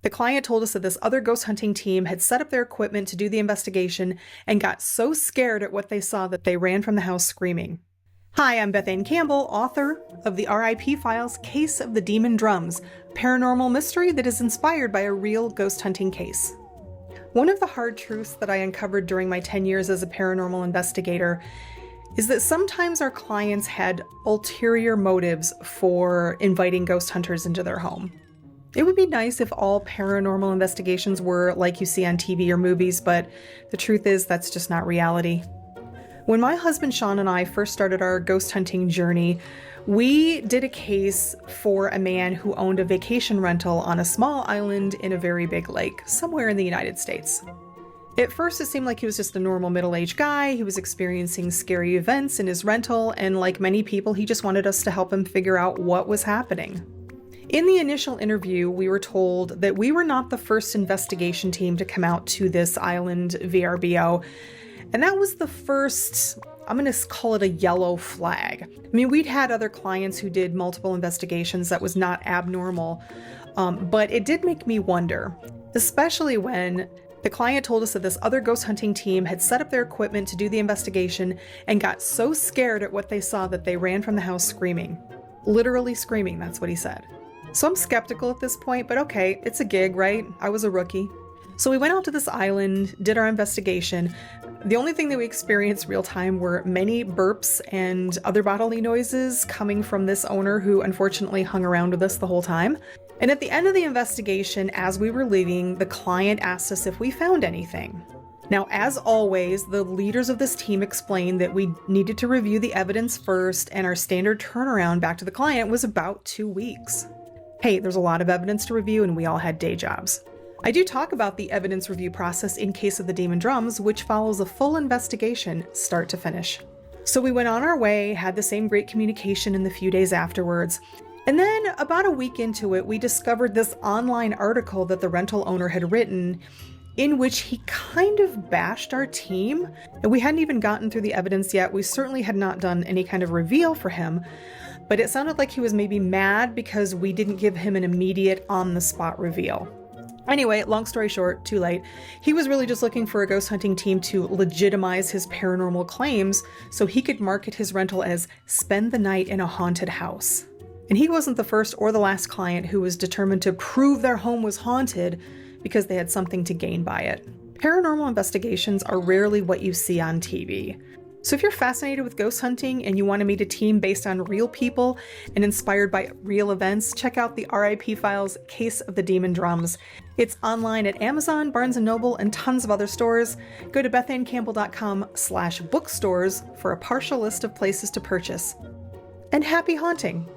The client told us that this other ghost hunting team had set up their equipment to do the investigation and got so scared at what they saw that they ran from the house screaming. Hi, I'm Beth Anne Campbell, author of the RIP Files Case of the Demon Drums, paranormal mystery that is inspired by a real ghost hunting case. One of the hard truths that I uncovered during my 10 years as a paranormal investigator is that sometimes our clients had ulterior motives for inviting ghost hunters into their home. It would be nice if all paranormal investigations were like you see on TV or movies, but the truth is that's just not reality. When my husband Sean and I first started our ghost hunting journey, we did a case for a man who owned a vacation rental on a small island in a very big lake, somewhere in the United States. At first, it seemed like he was just a normal middle-aged guy. He was experiencing scary events in his rental, and like many people, he just wanted us to help him figure out what was happening. In the initial interview, we were told that we were not the first investigation team to come out to this island VRBO, and that was the first, I'm going to call it a yellow flag. I mean, we'd had other clients who did multiple investigations. That was not abnormal, but it did make me wonder, especially when the client told us that this other ghost hunting team had set up their equipment to do the investigation and got so scared at what they saw that they ran from the house screaming. Literally screaming, that's what he said. So I'm skeptical at this point, but okay, it's a gig, right? I was a rookie. So we went out to this island, did our investigation. The only thing that we experienced real time were many burps and other bodily noises coming from this owner who unfortunately hung around with us the whole time. And at the end of the investigation, as we were leaving, the client asked us if we found anything. Now, as always, the leaders of this team explained that we needed to review the evidence first, and our standard turnaround back to the client was about 2 weeks. Hey, there's a lot of evidence to review, and we all had day jobs. I do talk about the evidence review process in Case of the Demon Drums, which follows a full investigation, start to finish. So we went on our way, had the same great communication in the few days afterwards, and then about a week into it, we discovered this online article that the rental owner had written in which he kind of bashed our team. And we hadn't even gotten through the evidence yet. We certainly had not done any kind of reveal for him, but it sounded like he was maybe mad because we didn't give him an immediate on-the-spot reveal. Anyway, long story short, too late. He was really just looking for a ghost hunting team to legitimize his paranormal claims so he could market his rental as spend the night in a haunted house. And he wasn't the first or the last client who was determined to prove their home was haunted because they had something to gain by it. Paranormal investigations are rarely what you see on TV. So if you're fascinated with ghost hunting and you want to meet a team based on real people and inspired by real events, check out the RIP Files Case of the Demon Drums. It's online at Amazon, Barnes & Noble, and tons of other stores. Go to bethannecampbell.com/bookstores for a partial list of places to purchase. And happy haunting!